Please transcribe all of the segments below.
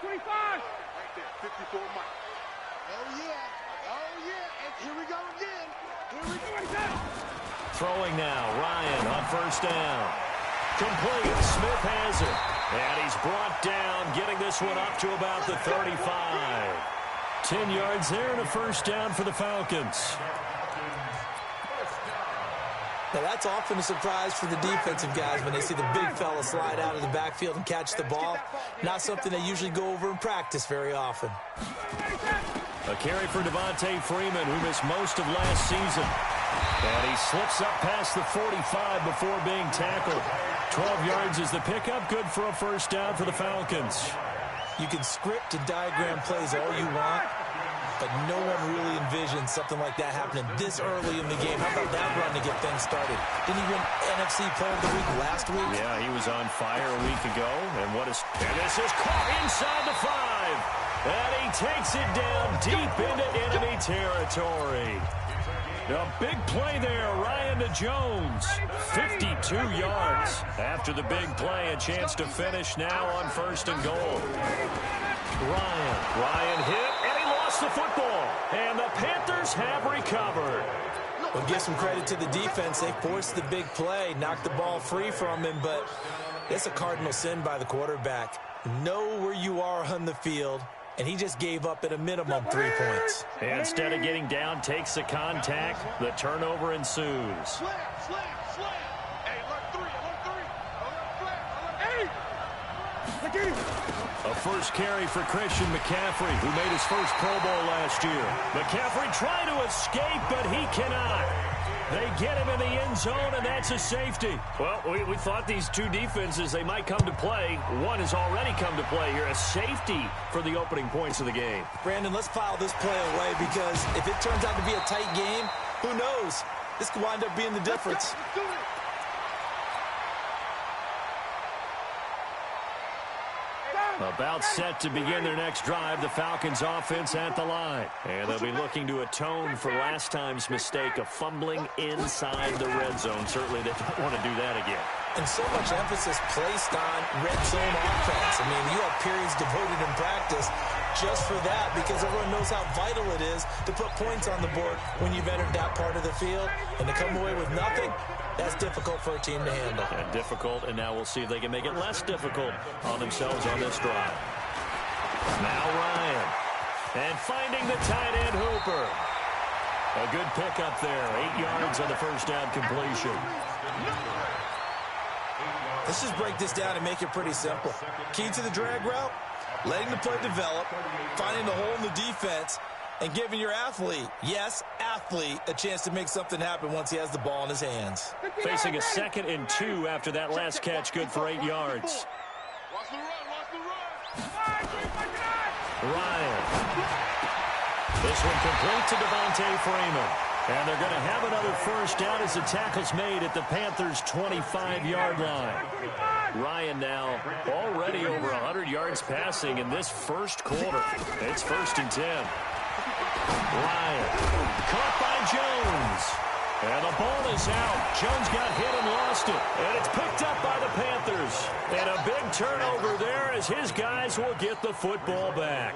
Right there, 54 Mike. Oh, yeah. Oh, yeah. And here we go again. Here we go. Throwing now, Ryan on first down. Complete. Smith has it. And he's brought down, getting this one up to about the 35. 10 yards there and a first down for the Falcons. Now, that's often a surprise for the defensive guys when they see the big fella slide out of the backfield and catch the ball. Not something they usually go over in practice very often. A carry for Devontae Freeman, who missed most of last season. And he slips up past the 45 before being tackled. 12 yards is the pickup. Good for a first down for the Falcons. You can script and diagram plays all you want, but no one really envisions something like that happening this early in the game. How about that run to get things started? Didn't he win NFC Player of the Week last week? Yeah, he was on fire a week ago. And this is caught inside the 5. And he takes it down deep into enemy territory. A big play there, Ryan to Jones. 52 yards. After the big play, a chance to finish now on first and goal. Ryan hit, and he lost the football. And the Panthers have recovered. Well, give some credit to the defense. They forced the big play, knocked the ball free from him, but it's a cardinal sin by the quarterback. Know where you are on the field, and he just gave up at a minimum 3 points. And instead of getting down, takes the contact. The turnover ensues. A first carry for Christian McCaffrey, who made his first Pro Bowl last year. McCaffrey trying to escape, but he cannot. They get him in the end zone, and that's a safety. Well, we thought these two defenses, they might come to play. One has already come to play here. A safety for the opening points of the game. Brandon, let's file this play away, because if it turns out to be a tight game, who knows? This could wind up being the difference. About set to begin their next drive, the Falcons offense at the line. And they'll be looking to atone for last time's mistake of fumbling inside the red zone. Certainly they don't want to do that again. And so much emphasis placed on red zone offense. I mean, you have periods devoted in practice just for that, because everyone knows how vital it is to put points on the board when you've entered that part of the field. And to come away with nothing, that's difficult for a team to handle. And difficult, and now we'll see if they can make it less difficult on themselves on this drive. Now Ryan. And finding the tight end Hooper. A good pickup there. 8 yards on the first down completion. Let's just break this down and make it pretty simple. Key to the drag route, letting the play develop, finding the hole in the defense, and giving your athlete, yes, athlete, a chance to make something happen once he has the ball in his hands. Facing a 2nd and 2 after that last catch, good for 8 yards. Watch the run. Ryan. This one complete to Devontae Freeman. And they're going to have another first down as the tackle's made at the Panthers' 25-yard line. Ryan now already over 100 yards passing in this first quarter. It's 1st and 10. Ryan caught by Jones. And the ball is out. Jones got hit and lost it. And it's picked up by the Panthers. And a big turnover there as his guys will get the football back.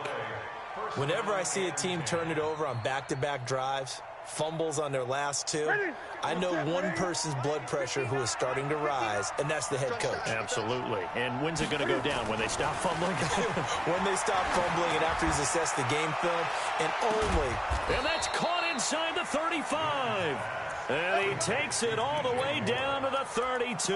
Whenever I see a team turn it over on back-to-back drives, fumbles on their last 2, I know one person's blood pressure who is starting to rise, and that's the head coach. Absolutely. And when's it going to go down? When they stop fumbling? When they stop fumbling and after he's assessed the game film, and only. And that's caught inside the 35. And he takes it all the way down to the 32.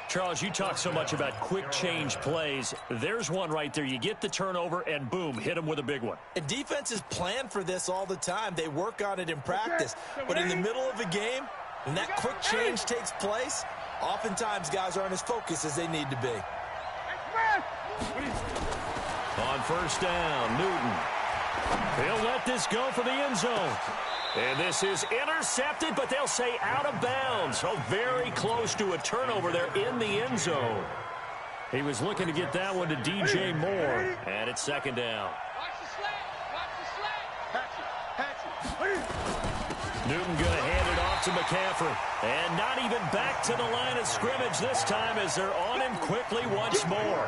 Charles, you talk so much about quick change plays. There's one right there. You get the turnover, and boom, hit him with a big one. And defenses plan for this all the time. They work on it in practice. But in the middle of a game, when that quick change takes place, oftentimes guys aren't as focused as they need to be. On first down, Newton. He'll let this go for the end zone. And this is intercepted, but they'll say out of bounds. So very close to a turnover there in the end zone. He was looking to get that one to DJ Moore. And it's 2nd down. Newton going to hand it off to McCaffrey. And not even back to the line of scrimmage this time as they're on him quickly once more.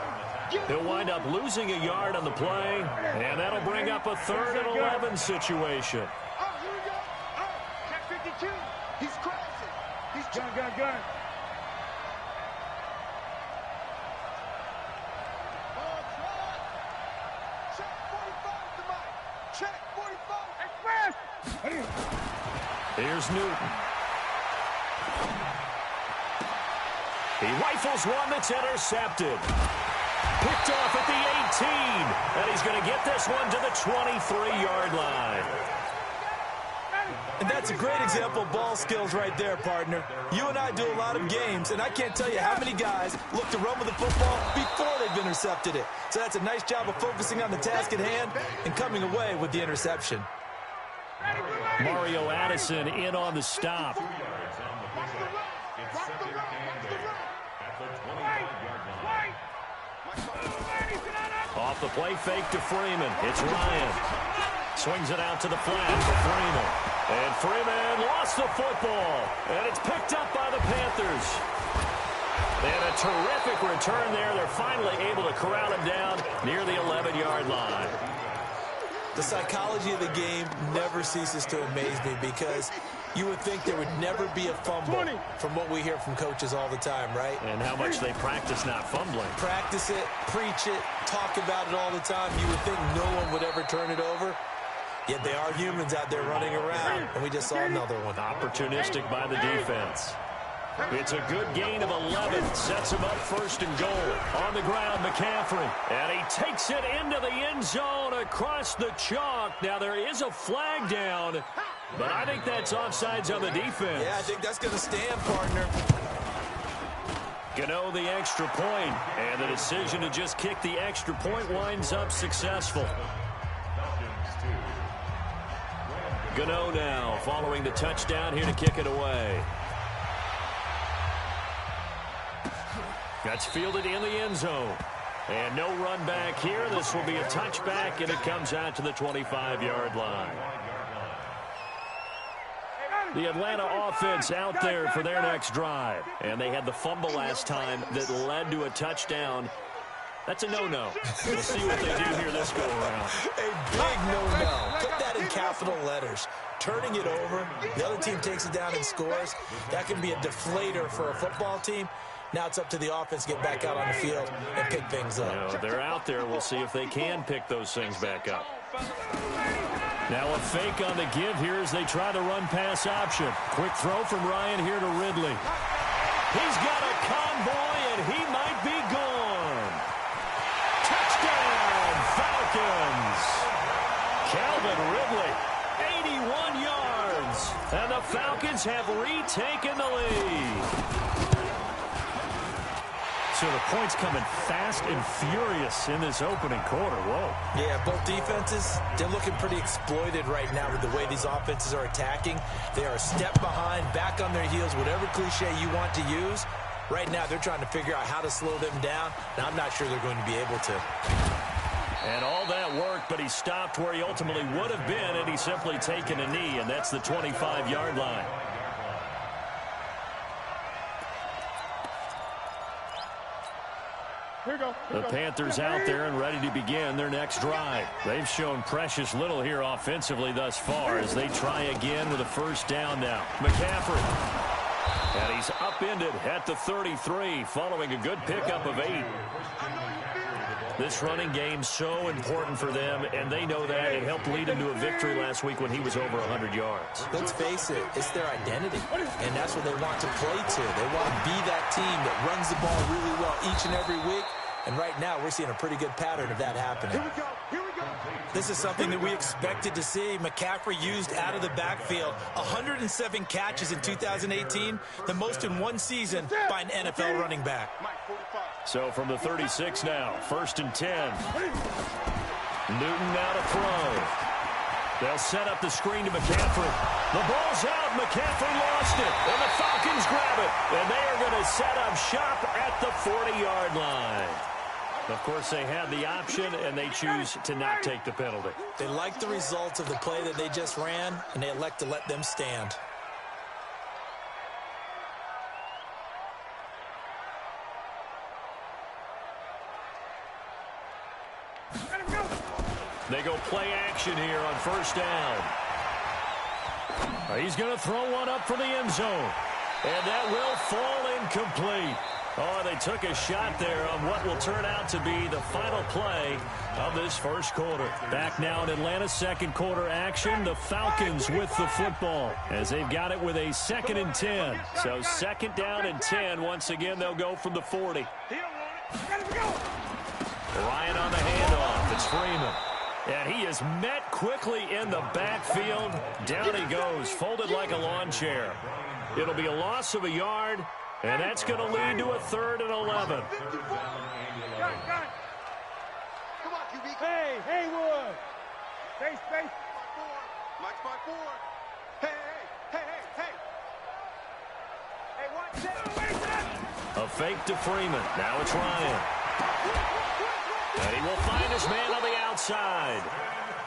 He'll wind up losing a yard on the play, and that'll bring up a 3rd and 11 situation. Oh, here we go. Oh, check 52. He's crossing. He's gun. Check 45 to Mike. Check 45. Express. Here's Newton. He rifles one that's intercepted. Picked off at the 18. And he's going to get this one to the 23-yard line. And that's a great example of ball skills right there, partner. You and I do a lot of games, and I can't tell you how many guys look to run with the football before they've intercepted it. So that's a nice job of focusing on the task at hand and coming away with the interception. Mario Addison in on the stop. Off the play fake to Freeman. It's Ryan. Swings it out to the flat for Freeman. And Freeman lost the football. And it's picked up by the Panthers. And a terrific return there. They're finally able to corral him down near the 11-yard line. The psychology of the game never ceases to amaze me because you would think there would never be a fumble from what we hear from coaches all the time, right? And how much they practice not fumbling. Practice it, preach it, talk about it all the time. You would think no one would ever turn it over. Yet they are humans out there running around, and we just saw another one. Opportunistic by the defense. It's a good gain of 11. Sets him up 1st and goal. On the ground, McCaffrey. And he takes it into the end zone across the chalk. Now, there is a flag down, but I think that's offsides on the defense. Yeah, I think that's going to stand, partner. Gano the extra point, and the decision to just kick the extra point winds up successful. Gano now following the touchdown here to kick it away. That's fielded in the end zone. And no run back here. This will be a touchback, and it comes out to the 25-yard line. The Atlanta offense out there for their next drive. And they had the fumble last time that led to a touchdown. That's a no-no. We'll see what they do here this go-around. A big no-no. Put that in capital letters. Turning it over, the other team takes it down and scores. That can be a deflator for a football team. Now it's up to the offense to get back out on the field and pick things up. You know, they're out there. We'll see if they can pick those things back up. Now a fake on the give here as they try to run pass option. Quick throw from Ryan here to Ridley. He's got a convoy, and he might be gone. Touchdown, Falcons. Calvin Ridley, 81 yards. And the Falcons have retaken the lead. So the points coming fast and furious in this opening quarter. Whoa. Yeah, both defenses, they're looking pretty exploited right now with the way these offenses are attacking. They are a step behind, back on their heels, whatever cliche you want to use. Right now, they're trying to figure out how to slow them down, and I'm not sure they're going to be able to. And all that worked, but he stopped where he ultimately would have been, and he's simply taken a knee, and that's the 25-yard line. The Panthers out there and ready to begin their next drive. They've shown precious little here offensively thus far as they try again with a 1st down now. McCaffrey. And he's upended at the 33 following a good pickup of 8. This running game so important for them, and they know that. It helped lead them to a victory last week when he was over 100 yards. Let's face it, it's their identity, and that's what they want to play to. They want to be that team that runs the ball really well each and every week, and right now we're seeing a pretty good pattern of that happening. Here we go. This is something that we expected to see. McCaffrey used out of the backfield. 107 catches in 2018, the most in one season by an NFL running back. So from the 36 now, 1st and 10. Newton now to throw. They'll set up the screen to McCaffrey. The ball's out. McCaffrey lost it. And the Falcons grab it. And they are going to set up shop at the 40-yard line. Of course, they had the option, and they choose to not take the penalty. They like the results of the play that they just ran, and they elect to let them stand. They go play action here on first down. He's going to throw one up for the end zone. And that will fall incomplete. Oh, they took a shot there on what will turn out to be the final play of this first quarter. Back now in Atlanta's second quarter action. The Falcons with the football as they've got it with a 2nd and 10. So 2nd down and 10. Once again, they'll go from the 40. Ryan on the handoff. It's Freeman. And he is met quickly in the backfield. Down he goes, folded like a lawn chair. It'll be a loss of a yard, and that's going to lead to a 3rd and 11. Hey, Haywood. Space. Mike's by 4. Hey. Hey, watch it. A fake to Freeman. Now it's Ryan. And he will find his man on the outside.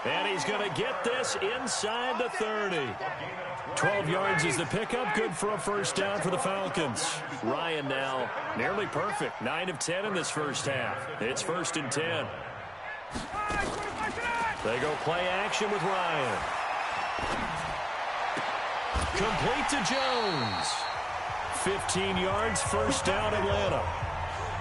And he's going to get this inside the 30. 12 yards is the pickup. Good for a first down for the Falcons. Ryan now nearly perfect. 9 of 10 in this first half. It's 1st and 10. They go play action with Ryan. Complete to Jones. 15 yards, first down Atlanta.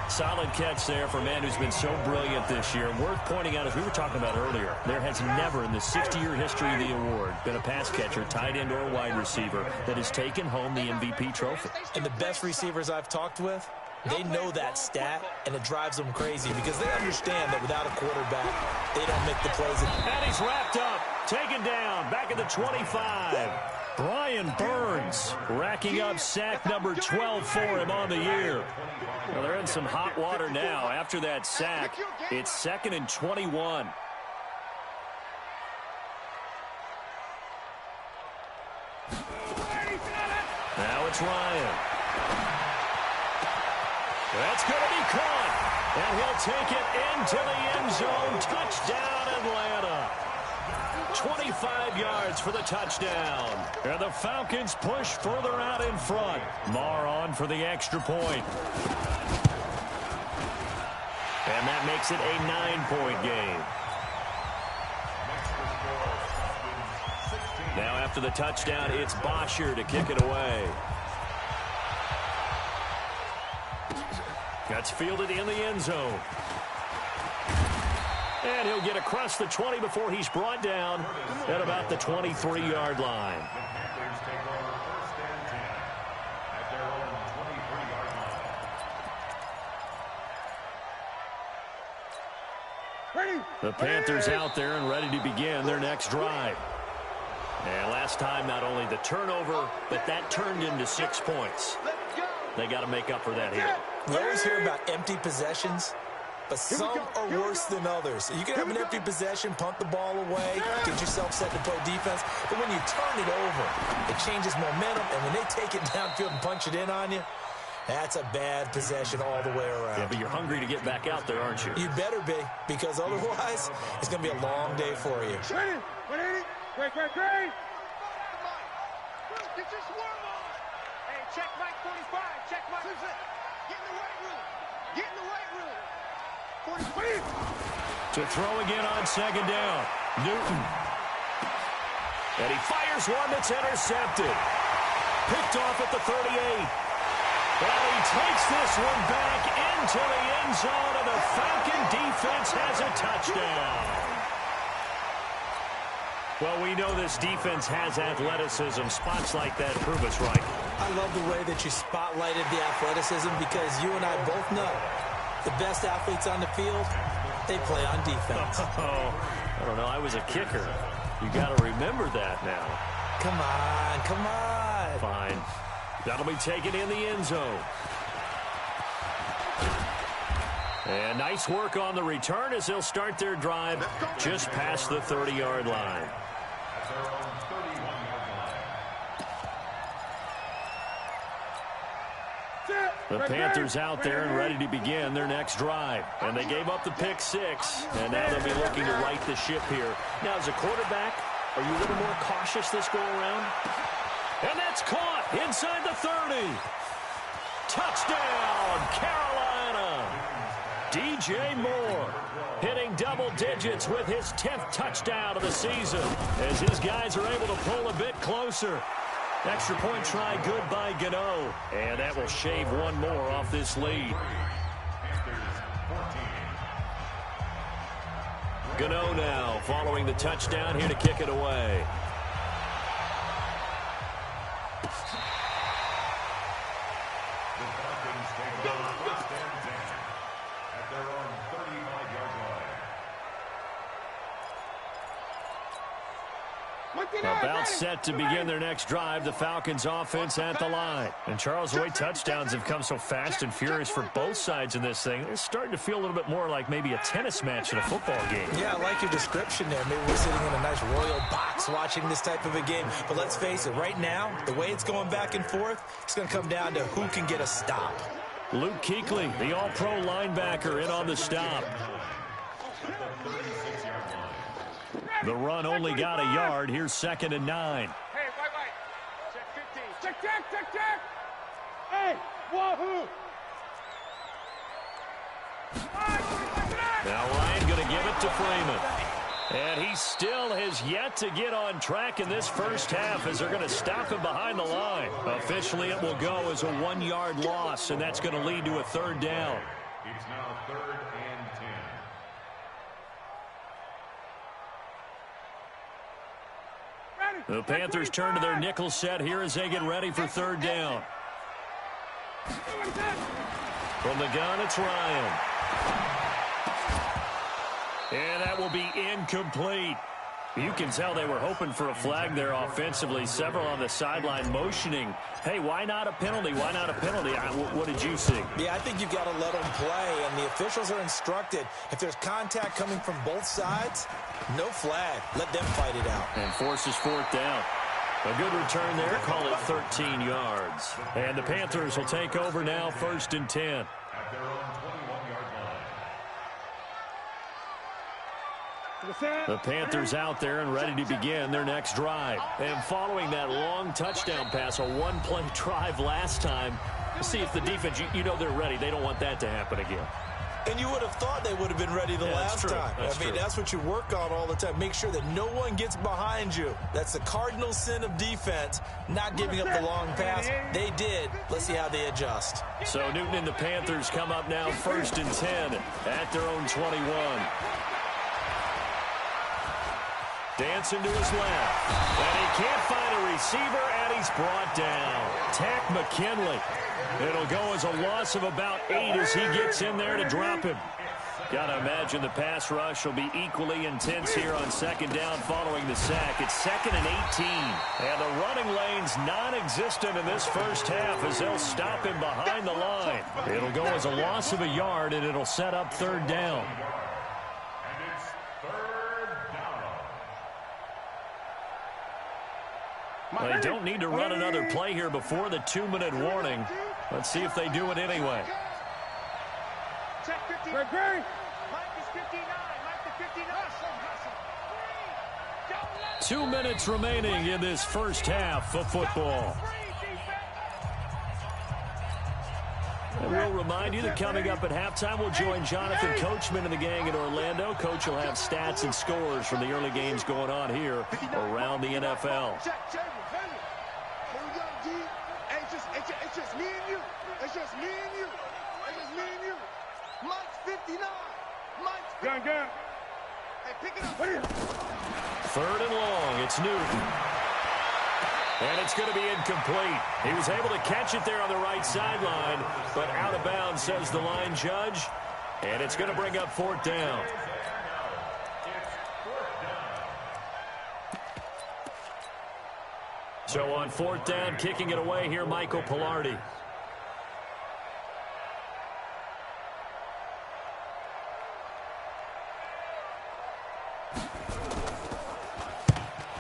Solid catch there for a man who's been so brilliant this year. Worth pointing out, as we were talking about earlier, there has never in the 60-year history of the award been a pass catcher, tight end, or wide receiver that has taken home the MVP trophy. And the best receivers I've talked with, they know that stat, and it drives them crazy because they understand that without a quarterback, they don't make the plays. And he's wrapped up, taken down, back at the 25. Brian Burns racking up sack number 12 for him on the year. Well, they're in some hot water now. After that sack, it's 2nd and 21. Now it's Ryan. That's going to be caught. And he'll take it into the end zone. Touchdown, Atlanta. 25 yards for the touchdown. And the Falcons push further out in front. Marr on for the extra point. And that makes it a 9-point game. Now after the touchdown, it's Bosher to kick it away. That's fielded in the end zone. And he'll get across the 20 before he's brought down at about the 23-yard line. The Panthers out there and ready to begin their next drive. And last time, not only the turnover, but that turned into 6 points. They got to make up for that here. We always hear about empty possessions, but some are worse than others. You can have an empty possession, punt the ball away, get yourself set to play defense, but when you turn it over, it changes momentum, and when they take it downfield and punch it in on you, that's a bad possession all the way around. Yeah, but you're hungry to get back out there, aren't you? You better be, because otherwise, it's going to be a long day for you. Great. Get your swarm on. Hey, check Mike 45. Check Mike. Get in the weight room. 45. To throw again on 2nd down. Newton. And he fires one that's intercepted. Picked off at the 38. Well, he takes this one back into the end zone, and the Falcon defense has a touchdown. Well, we know this defense has athleticism. Spots like that prove us right. I love the way that you spotlighted the athleticism because you and I both know the best athletes on the field, they play on defense. Oh, I don't know. I was a kicker. You got to remember that now. Come on. Fine. That'll be taken in the end zone. And nice work on the return as they'll start their drive just past the 30-yard line. The Panthers out there and ready to begin their next drive. And they gave up the pick 6, and now they'll be looking to right the ship here. Now, as a quarterback, are you a little more cautious this go-around? And that's caught inside the 30. Touchdown, Carolina. DJ Moore hitting double digits with his 10th touchdown of the season as his guys are able to pull a bit closer. Extra point try good by Gano, and that will shave one more off this lead. Gano now following the touchdown here to kick it away. About set to begin their next drive, the Falcons offense at the line. And Charles, the way touchdowns have come so fast and furious for both sides in this thing, it's starting to feel a little bit more like maybe a tennis match in a football game. Yeah, I like your description there. Maybe we're sitting in a nice royal box watching this type of a game. But let's face it, right now, the way it's going back and forth, it's going to come down to who can get a stop. Luke Kuechly, the all-pro linebacker, in on the stop. The run only got a yard. Here's 2nd and 9. Hey, wait. Check 15. Check. Hey, wahoo. Now Ryan going to give it to Freeman. And he still has yet to get on track in this first half as they're going to stop him behind the line. Officially, it will go as a 1-yard loss, and that's going to lead to a 3rd down. It's now 3rd and 10. The Panthers turn to their nickel set here as they get ready for 3rd down. From the gun, it's Ryan. And that will be incomplete. You can tell they were hoping for a flag there offensively. Several on the sideline motioning, hey, why not a penalty? Why not a penalty? What did you see? Yeah, I think you've got to let them play, and the officials are instructed. If there's contact coming from both sides, no flag. Let them fight it out. And forces 4th down. A good return there. Call it 13 yards. And the Panthers will take over now, 1st and 10. At their own 21-yard line. The Panthers out there and ready to begin their next drive. And following that long touchdown pass, a one-play drive last time, let's see if the defense, you know they're ready. They don't want that to happen again. And you would have thought they would have been ready the last time. That's what you work on all the time. Make sure that no one gets behind you. That's the cardinal sin of defense, not giving up the long pass. They did. Let's see how they adjust. So Newton and the Panthers come up now 1st and 10 at their own 21. Dancing to his left. And he can't find a receiver, and he's brought down. Tack McKinley. It'll go as a loss of about 8 as he gets in there to drop him. Got to imagine the pass rush will be equally intense here on 2nd down following the sack. It's 2nd and 18. And the running lane's non-existent in this first half as they'll stop him behind the line. It'll go as a loss of a yard, and it'll set up 3rd down. And it's 3rd down. They don't need to run another play here before the 2-minute warning. Let's see if they do it anyway. Check 15. Mike is 59. Mike is 59. 2 minutes remaining in this first half of football. And we'll remind you that coming up at halftime, we'll join Jonathan Coachman and the gang in Orlando. Coach will have stats and scores from the early games going on here around the NFL. It's just me and you. It's just me and you. It's just me and you. Mike's 59. Mike's 59. Gun. Hey, pick it up. 3rd and long. It's Newton. And it's going to be incomplete. He was able to catch it there on the right sideline, but out of bounds, says the line judge. And it's going to bring up 4th down. So on 4th down, kicking it away here, Michael Pilardi.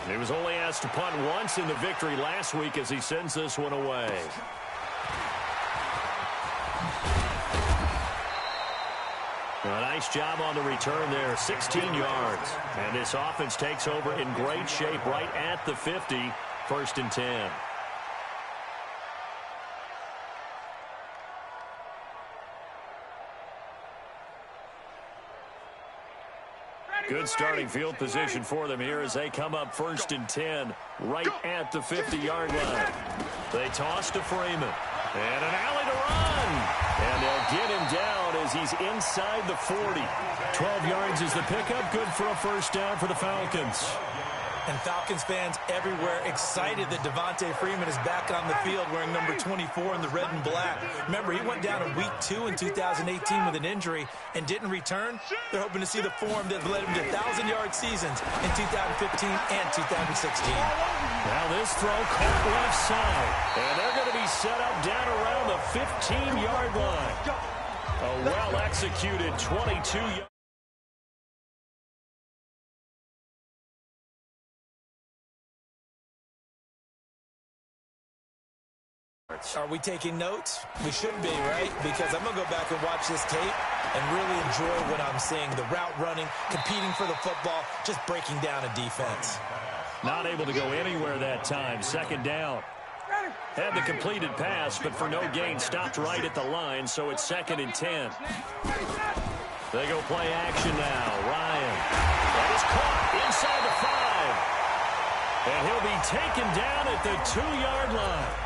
He was only asked to punt once in the victory last week as he sends this one away. A nice job on the return there, 16 yards. And this offense takes over in great shape right at the 50, 1st and 10. Good starting field position for them here as they come up 1st and 10 right at the 50-yard line. They toss to Freeman. And an alley to run. And they'll get him down as he's inside the 40. 12 yards is the pickup. Good for a first down for the Falcons. And Falcons fans everywhere excited that Devontae Freeman is back on the field wearing number 24 in the red and black. Remember, he went down in week 2 in 2018 with an injury and didn't return. They're hoping to see the form that led him to 1,000-yard seasons in 2015 and 2016. Now this throw caught left side. And they're going to be set up down around the 15-yard line. A well-executed 22-yard. Are we taking notes? We should be, right? Because I'm going to go back and watch this tape and really enjoy what I'm seeing. The route running, competing for the football, just breaking down a defense. Not able to go anywhere that time. 2nd down. Had the completed pass, but for no gain, stopped right at the line, so it's 2nd and 10. They go play action now. Ryan. That is caught inside the 5. And he'll be taken down at the 2-yard line.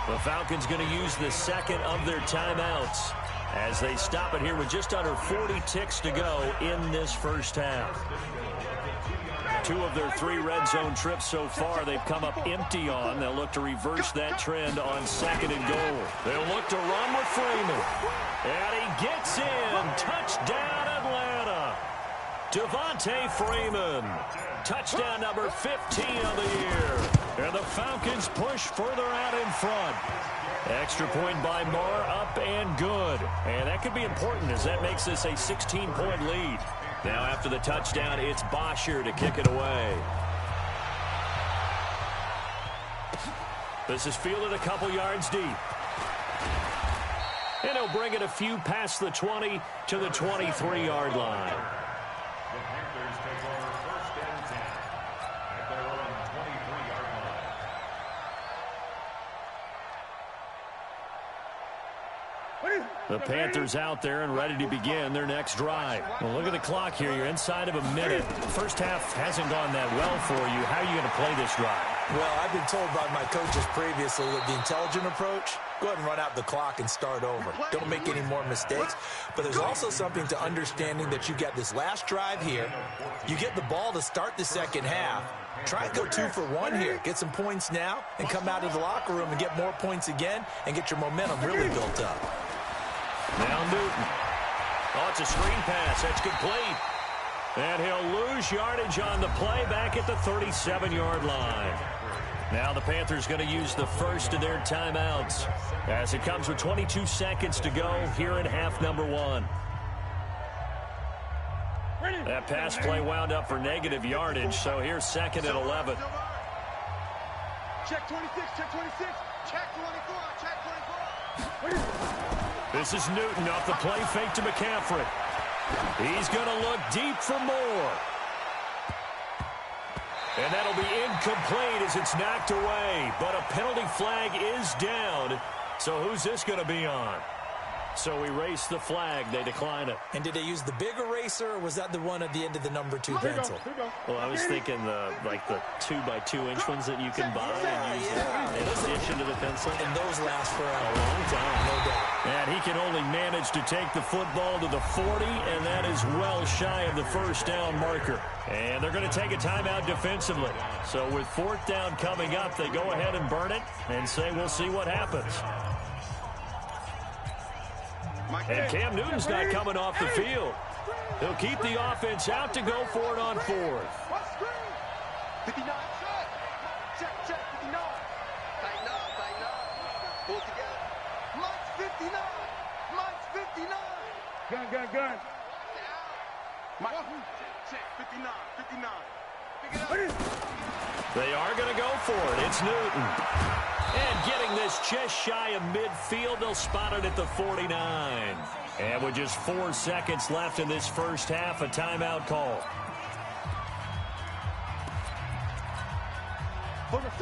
The Falcons going to use the 2nd of their timeouts as they stop it here with just under 40 ticks to go in this first half. 2 of their 3 red zone trips so far they've come up empty on. They'll look to reverse that trend on 2nd and goal. They'll look to run with Freeman. And he gets in. Touchdown, Atlanta. Devontae Freeman. Touchdown number 15 of the year. And the Falcons push further out in front. Extra point by Marr, up and good. And that could be important as that makes this a 16-point lead. Now after the touchdown, it's Bosher to kick it away. This is fielded a couple yards deep. And he'll bring it a few past the 20 to the 23-yard line. The Panthers take over 1st and 10 at their own 23-yard line. The Panthers out there and ready to begin their next drive. Well, look at the clock here. You're inside of a minute. First half hasn't gone that well for you. How are you going to play this drive? Well, I've been told by my coaches previously that the intelligent approach, go ahead and run out the clock and start over. Don't make any more mistakes. But there's also something to understanding that you got this last drive here. You get the ball to start the second half. Try and go 2 for 1 here. Get some points now and come out of the locker room and get more points again and get your momentum really built up. Now Newton. Oh, it's a screen pass. That's complete. And he'll lose yardage on the play back at the 37-yard line. Now the Panthers going to use the first of their timeouts as it comes with 22 seconds to go here in half number 1. That pass play wound up for negative yardage, so here's 2nd and 11. Check 26, check 26, check 24, check 24. This is Newton off the play fake to McCaffrey. He's going to look deep for more. And that'll be incomplete as it's knocked away. But a penalty flag is down. So who's this going to be on? So erase the flag. They decline it. And did they use the big eraser, or was that the one at the end of the number 2 pencil? Well, I was thinking the 2x2-inch ones that you can buy and use in addition to the pencil. And those last for a long time. No doubt. And he can only manage to take the football to the 40, and that is well shy of the first down marker. And they're going to take a timeout defensively. So with 4th down coming up, they go ahead and burn it and say we'll see what happens. And Cam Newton's not coming off the field. He'll keep the offense out to go for it on 4th. 59, check, 59. Tighten up. Pull together. Mike's 59. Gun. Mike, check, 59. They are going to go for it. It's Newton. And getting this just shy of midfield, they'll spot it at the 49. And with just 4 seconds left in this first half, a timeout call.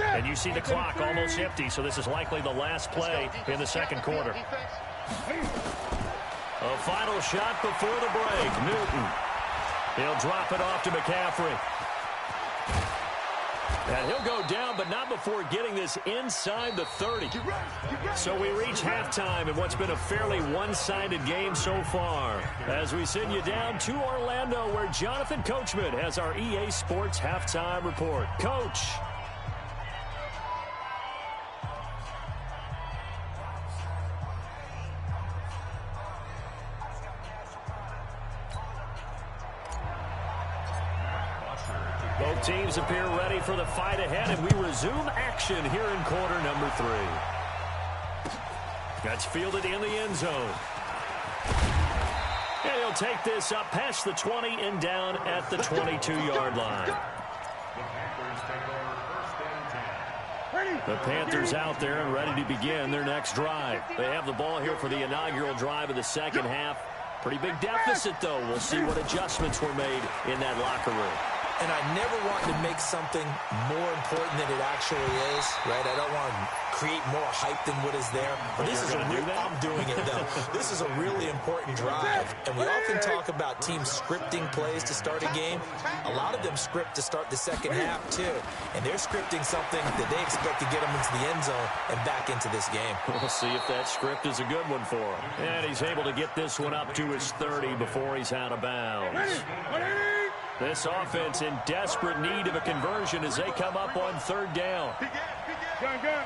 And you see the clock almost empty, so this is likely the last play in the second quarter. A final shot before the break. Newton. He'll drop it off to McCaffrey. And he'll go down, but not before getting this inside the 30. So we reach halftime in what's been a fairly one-sided game so far. As we send you down to Orlando, where Jonathan Coachman has our EA Sports Halftime Report. Coach. Both teams appear ready for the fight ahead, and we resume action here in quarter number 3. That's fielded in the end zone. And he'll take this up past the 20 and down at the 22-yard line. The Panthers out there and ready to begin their next drive. They have the ball here for the inaugural drive of the second half. Pretty big deficit, though. We'll see what adjustments were made in that locker room. And I never want to make something more important than it actually is, right? I don't want to create more hype than what is there. But this is I'm doing it, though. This is a really important drive. And we often talk about teams scripting plays to start a game. A lot of them script to start the second half, too. And they're scripting something that they expect to get them into the end zone and back into this game. We'll see if that script is a good one for him. And he's able to get this one up to his 30 before he's out of bounds. This offense in desperate need of a conversion as they come up on third down. Gun.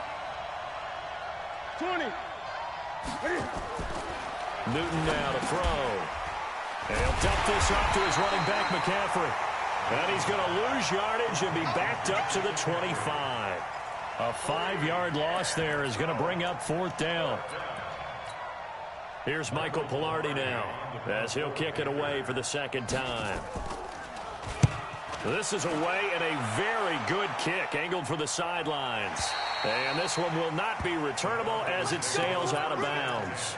20. Newton now to throw. And he'll dump this off to his running back, McCaffrey. And he's going to lose yardage and be backed up to the 25. A 5-yard loss there is going to bring up fourth down. Here's Michael Pilardi now as he'll kick it away for the second time. This is away and a very good kick, angled for the sidelines. And this one will not be returnable as it sails out of bounds.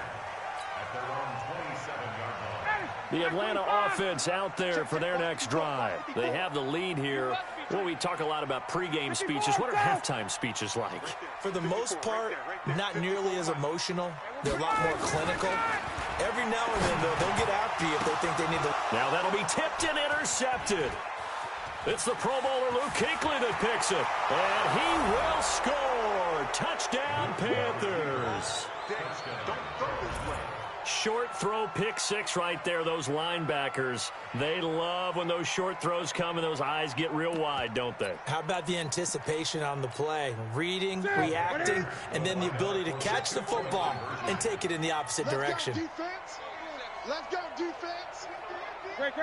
The Atlanta offense out there for their next drive. They have the lead here. Well, we talk a lot about pregame speeches. What are halftime speeches like? For the most part, not nearly as emotional. They're a lot more clinical. Every now and then, though, they'll get after you if they think they need to. Now that'll be tipped and intercepted. It's the Pro Bowler Luke Kuechly that picks it. And he will score. Touchdown, Panthers. Short throw, pick six right there. Those linebackers, they love when those short throws come and those eyes get real wide, don't they? How about the anticipation on the play? Reading, reacting, and then the ability to catch the football and take it in the opposite direction. Let's go, defense. Great.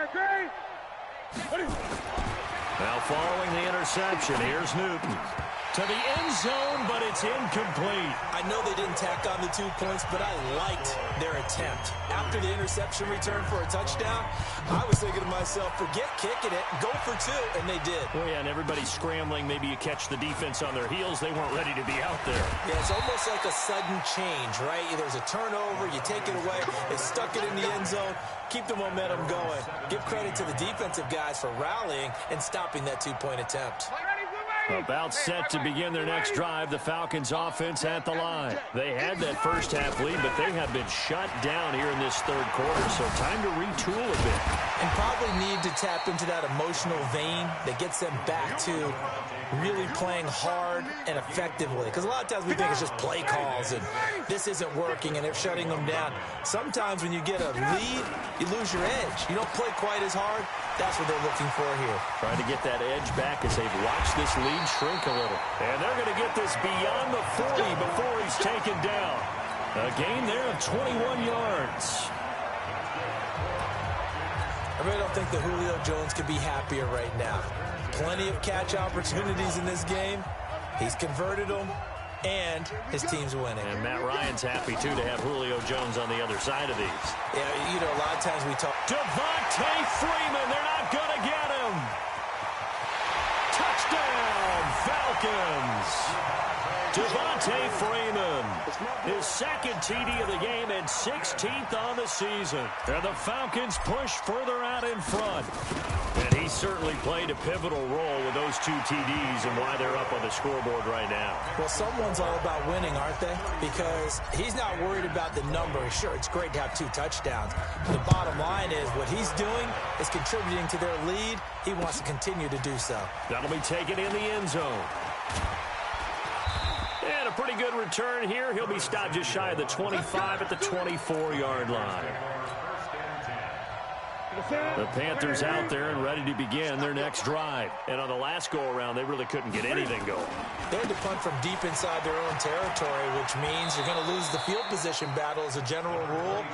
Now following the interception, here's Newton. To the end zone, but it's incomplete. I know they didn't tack on the 2 points, but I liked their attempt. After the interception return for a touchdown, I was thinking to myself, forget kicking it, go for 2, and they did. Well, yeah, and everybody's scrambling. Maybe you catch the defense on their heels. They weren't ready to be out there. Yeah, it's almost like a sudden change, right? There's a turnover, you take it away, they stuck it in the end zone, keep the momentum going. Give credit to the defensive guys for rallying and stopping that 2-point attempt. About set to begin their next drive, the Falcons offense at the line. They had that first half lead, but they have been shut down here in this third quarter, so time to retool a bit. And probably need to tap into that emotional vein that gets them back to really playing hard and effectively. Because a lot of times we think it's just play calls and this isn't working and they're shutting them down. Sometimes when you get a lead, you lose your edge. You don't play quite as hard. That's what they're looking for here. Trying to get that edge back as they've watched this lead shrink a little. And they're going to get this beyond the 40 before he's taken down. A gain there of 21 yards. I really don't think that Julio Jones could be happier right now. Plenty of catch opportunities in this game. He's converted them, and his team's winning. And Matt Ryan's happy, too, to have Julio Jones on the other side of these. Yeah, you know, a lot of times we talk. Devontae Freeman, they're not going to get him. Touchdown, Falcons. Devontae Freeman, his second TD of the game and 16th on the season. And the Falcons push further out in front. And he certainly played a pivotal role with those 2 TDs and why they're up on the scoreboard right now. Well, someone's all about winning, aren't they? Because he's not worried about the number. Sure, it's great to have 2 touchdowns. The bottom line is what he's doing is contributing to their lead. He wants to continue to do so. That'll be taken in the end zone. And a pretty good return here. He'll be stopped just shy of the 25 at the 24-yard line. The Panthers out there and ready to begin their next drive. And on the last go-around, they really couldn't get anything going. They had to punt from deep inside their own territory, which means you're going to lose the field position battle as a general rule.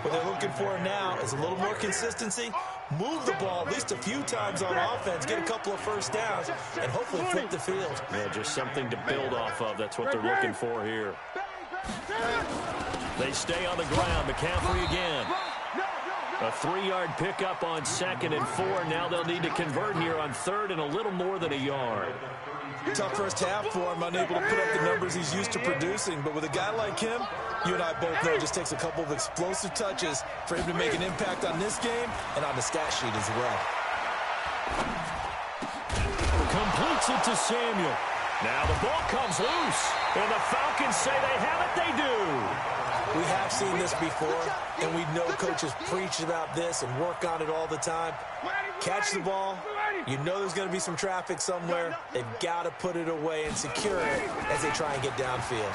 What they're looking for now is a little more consistency, move the ball at least a few times on offense, get a couple of first downs, and hopefully flip the field. Yeah, just something to build off of. That's what they're looking for here. They stay on the ground. McCaffrey again. A 3-yard pickup on 2nd and 4. Now they'll need to convert here on 3rd and a little more than a yard. Tough first half for him, unable to put up the numbers he's used to producing. But with a guy like him, you and I both know it just takes a couple of explosive touches for him to make an impact on this game and on the stat sheet as well. Completes it to Samuel. Now the ball comes loose. And the Falcons say they have it. They do. We have seen this before, and we know coaches preach about this and work on it all the time. Catch the ball. You know there's going to be some traffic somewhere. They've got to put it away and secure it as they try and get downfield.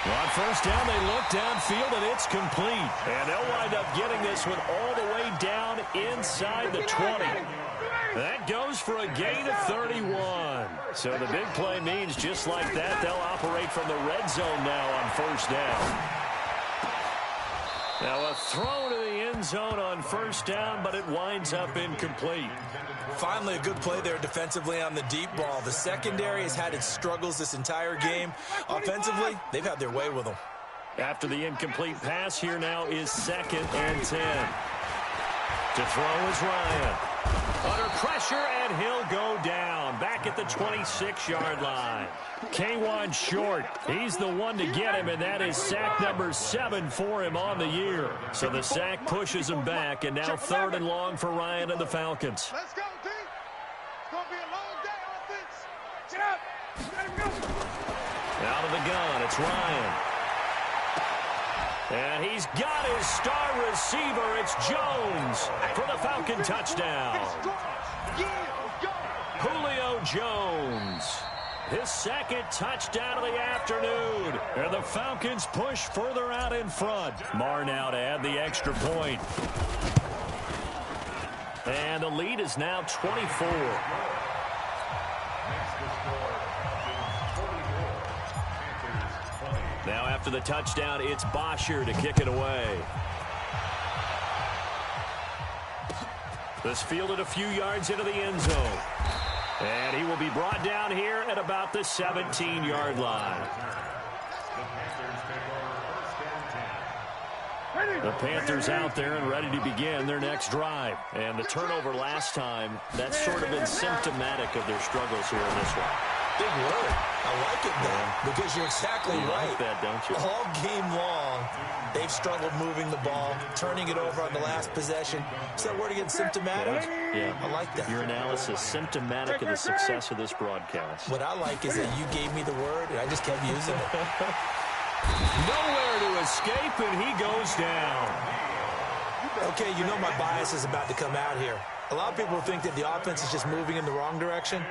On first down, they look downfield, and it's complete. And they'll wind up getting this one all the way down inside the 20. That goes for a gain of 31. So the big play means just like that, they'll operate from the red zone now on first down. Now a throw to the end zone on first down, but it winds up incomplete. Finally, a good play there defensively on the deep ball. The secondary has had its struggles this entire game. Offensively, they've had their way with them. After the incomplete pass, here now is 2nd and 10. To throw is Ryan. Under pressure, and he'll go down. Back at the 26-yard line. K'Wan Short, he's the one to get him, and that is sack number 7 for him on the year. So the sack pushes him back, and now 3rd and long for Ryan and the Falcons. Let's go, D. It's going to be a long day, offense. Get up. Let him go. Out of the gun, it's Ryan. And he's got his star receiver. It's Jones for the Falcon touchdown. Julio Jones, his 2nd touchdown of the afternoon. And the Falcons push further out in front. Marr now to add the extra point. And the lead is now 24. Now after the touchdown, it's Bosher to kick it away. This fielded a few yards into the end zone. And he will be brought down here at about the 17-yard line. The Panthers out there and ready to begin their next drive. And the turnover last time, that's sort of been symptomatic of their struggles here in this one. Big word. I like it, though, because you're exactly right. You like that, don't you? All game long, they've struggled moving the ball, turning it over on the last possession. Is that word again, symptomatic? Yeah. I like that. Your analysis, symptomatic of the success of this broadcast. What I like is that you gave me the word, and I just kept using it. Nowhere to escape, and he goes down. Okay, you know my bias is about to come out here. A lot of people think that the offense is just moving in the wrong direction.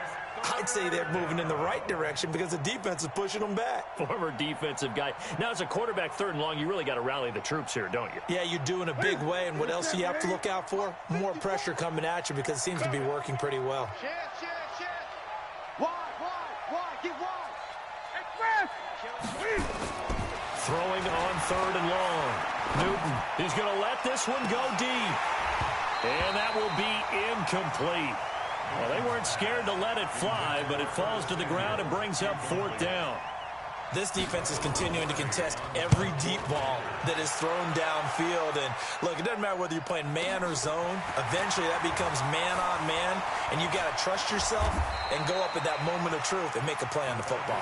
I'd say they're moving in the right direction because the defense is pushing them back. Former defensive guy. Now, as a quarterback, 3rd and long, you really got to rally the troops here, don't you? Yeah, you do in a big way. And what else do you have to look out for? More pressure coming at you because it seems to be working pretty well. Wide, get wide. Throwing on 3rd and long. Newton, he's going to let this one go deep. And that will be incomplete. Well, they weren't scared to let it fly, but it falls to the ground and brings up 4th down. This defense is continuing to contest every deep ball that is thrown downfield. And look, it doesn't matter whether you're playing man or zone. Eventually, that becomes man on man, and you got to trust yourself and go up at that moment of truth and make a play on the football.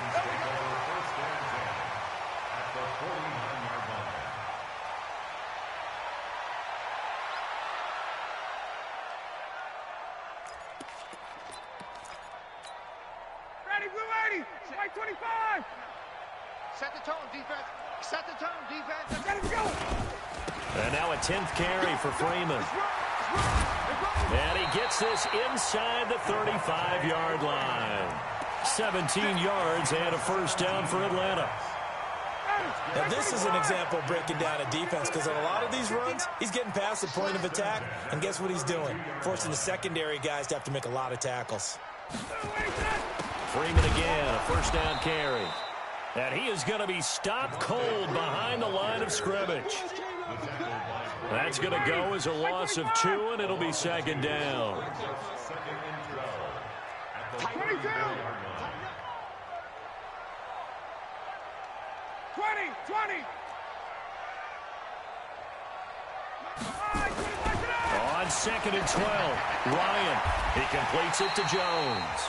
Ready, blue 80, white 25. Set the tone, defense. Set the tone, defense. Let him go. And now a 10th carry for Freeman. And he gets this inside the 35-yard line. 17 yards and a first down for Atlanta. Now, this is an example of breaking down a defense, because on a lot of these runs, he's getting past the point of attack, and guess what he's doing? Forcing the secondary guys to have to make a lot of tackles. Freeman again, a first down carry. And he is going to be stopped cold behind the line of scrimmage. That's going to go as a loss of 2, and it'll be second down. 22. 20. On 2nd and 12, Ryan. He completes it to Jones.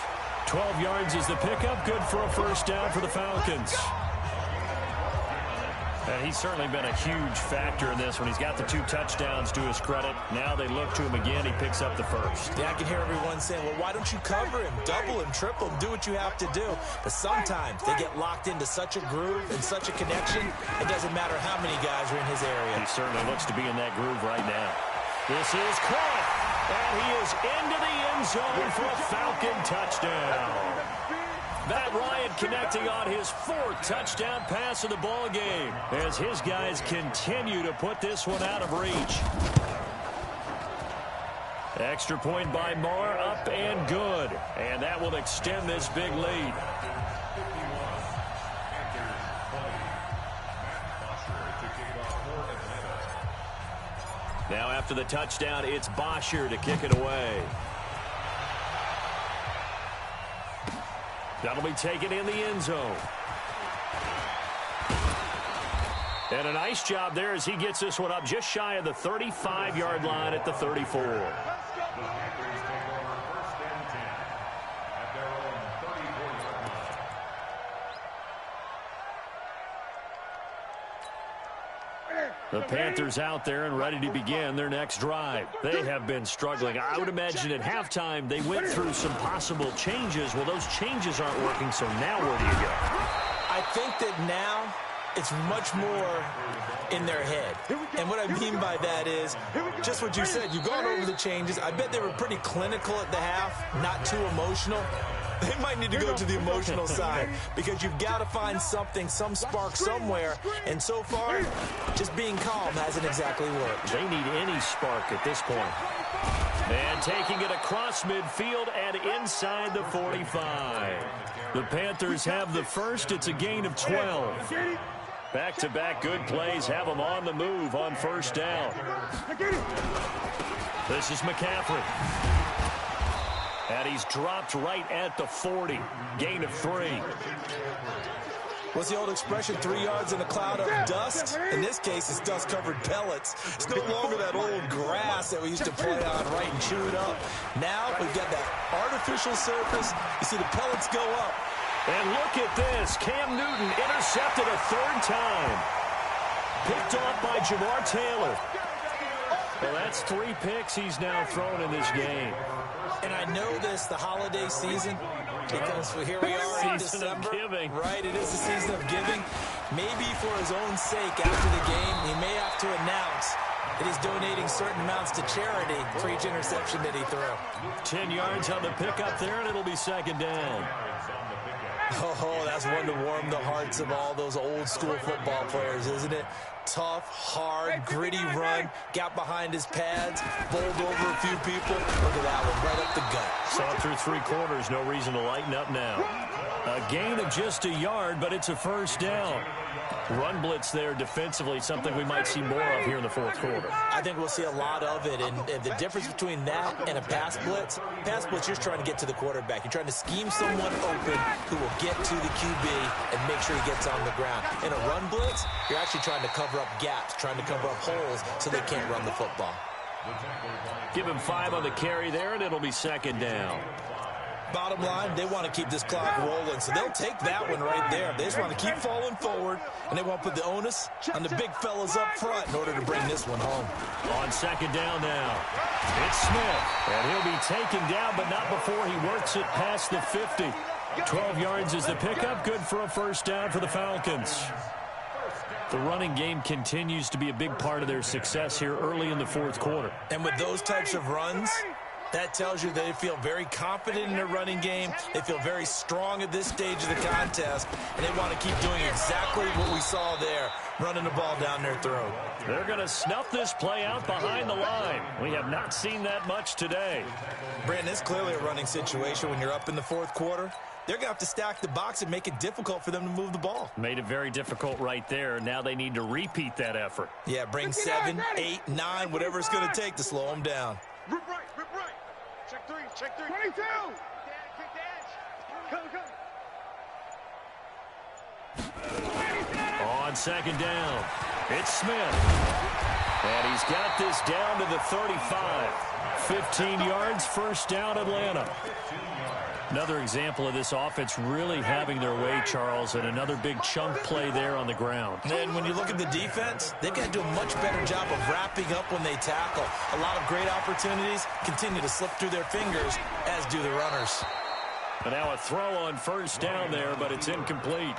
12 yards is the pickup. Good for a first down for the Falcons. And he's certainly been a huge factor in this when he's got the 2 touchdowns to his credit. Now they look to him again. He picks up the first. Yeah, I can hear everyone saying, well, why don't you cover him, double him, triple him, do what you have to do. But sometimes they get locked into such a groove and such a connection, it doesn't matter how many guys are in his area. He certainly looks to be in that groove right now. This is caught, and he is into the end zone for a Falcon touchdown. Matt Ryan connecting on his 4th touchdown pass of the ball game as his guys continue to put this one out of reach. Extra point by Marr, up and good, and that will extend this big lead. Now after the touchdown, it's Bosher to kick it away. That'll be taken in the end zone. And a nice job there as he gets this one up just shy of the 35-yard line at the 34. The Panthers out there and ready to begin their next drive. They have been struggling. I would imagine at halftime they went through some possible changes. Well, those changes aren't working, so now where do you go? I think that now it's much more in their head. And what I mean by that is just what you said. You've gone over the changes. I bet they were pretty clinical at the half, not too emotional. They might need to go to the emotional side because you've got to find something, some spark somewhere. And so far, just being calm hasn't exactly worked. They need any spark at this point. And taking it across midfield and inside the 45. The Panthers have the first. It's a gain of 12. Back-to-back good plays have them on the move on first down. This is McCaffrey. And he's dropped right at the 40. Gain of 3. What's the old expression, 3 yards in a cloud of dust? In this case, it's dust-covered pellets. It's no longer that old grass that we used to play on, right, and chew it up. Now we've got that artificial surface. You see the pellets go up. And look at this. Cam Newton intercepted a 3rd time. Picked off by Jamar Taylor. Well, that's 3 picks he's now thrown in this game. And I know this, the holiday season, because here we are in December. Of giving. Right, it is the season of giving. Maybe for his own sake after the game, he may have to announce that he's donating certain amounts to charity for each interception that he threw. 10 yards on the pickup there, and it'll be second down. Oh, that's one to warm the hearts of all those old school football players, isn't it? Tough, hard, gritty run, got behind his pads, bowled over a few people. Look at that one, right up the gut. Saw through 3 quarters, no reason to lighten up now. A gain of just a yard, but it's a first down. Run blitz there defensively, something we might see more of here in the fourth quarter. I think we'll see a lot of it, and the difference between that and a pass blitz, you're just trying to get to the quarterback. You're trying to scheme someone open who will get to the QB and make sure he gets on the ground. In a run blitz, you're actually trying to cover up gaps, trying to cover up holes so they can't run the football. Give him 5 on the carry there, and it'll be second down. Bottom line, they want to keep this clock rolling, so they'll take that one right there. They just want to keep falling forward, and they want to put the onus on the big fellas up front in order to bring this one home. On second down now, it's Smith, and he'll be taken down, but not before he works it past the 50. 12 yards is the pickup, good for a first down for the Falcons. The running game continues to be a big part of their success here early in the fourth quarter. And with those types of runs, that tells you they feel very confident in their running game. They feel very strong at this stage of the contest, and they want to keep doing exactly what we saw there, running the ball down their throat. They're going to snuff this play out behind the line. We have not seen that much today. Brandon, it's clearly a running situation when you're up in the fourth quarter. They're going to have to stack the box and make it difficult for them to move the ball. Made it very difficult right there. Now they need to repeat that effort. Yeah, bring 7, 8, 9, whatever it's going to take to slow them down. Rip right. Check 3. 22. Come. On second down, it's Smith. And he's got this down to the 35. 15 yards, first down, Atlanta. Another example of this offense really having their way, Charles, and another big chunk play there on the ground. And when you look at the defense, they've got to do a much better job of wrapping up when they tackle. A lot of great opportunities continue to slip through their fingers, as do the runners. And now a throw on first down there, but it's incomplete.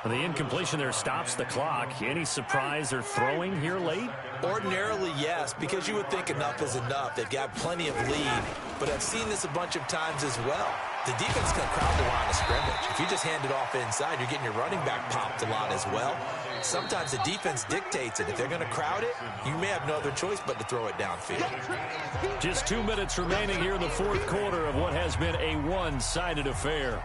The incompletion there stops the clock. Any surprise they're throwing here late? Ordinarily, yes, because you would think enough is enough. They've got plenty of lead, but I've seen this a bunch of times as well. The defense is going to crowd the line of scrimmage. If you just hand it off inside, you're getting your running back popped a lot as well. Sometimes the defense dictates it. If they're going to crowd it, you may have no other choice but to throw it downfield. Just 2 minutes remaining here in the fourth quarter of what has been a one-sided affair.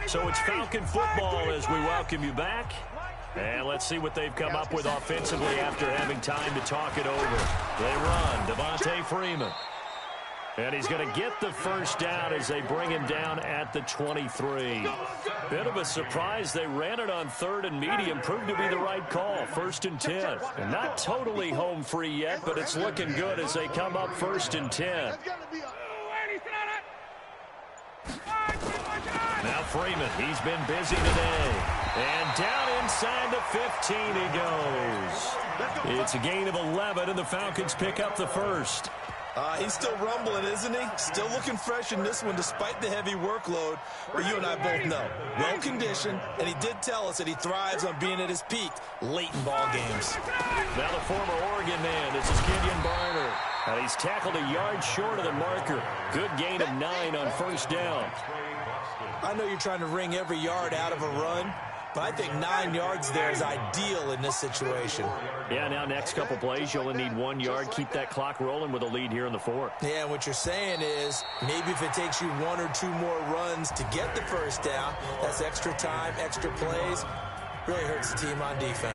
So it's Falcon football as we welcome you back. And let's see what they've come up with offensively after having time to talk it over. They run, Devontae Freeman. And he's going to get the first down as they bring him down at the 23. Bit of a surprise. They ran it on 3rd and medium. Proved to be the right call. 1st and 10. And not totally home free yet, but it's looking good as they come up 1st and 10. Now Freeman, he's been busy today. And down inside the 15 he goes. It's a gain of 11, and the Falcons pick up the first. He's still rumbling, isn't he? Still looking fresh in this one despite the heavy workload. But you and I both know, well-conditioned, and he did tell us that he thrives on being at his peak late in ball games. Now the former Oregon man, this is Kenyon Barner. He's tackled a yard short of the marker. Good gain of 9 on first down. I know you're trying to wring every yard out of a run, but I think 9 yards there is ideal in this situation. Yeah, now next couple plays, you only need 1 yard. Keep that clock rolling with a lead here in the fourth. Yeah, and what you're saying is maybe if it takes you 1 or 2 more runs to get the first down, that's extra time, extra plays, really hurts the team on defense.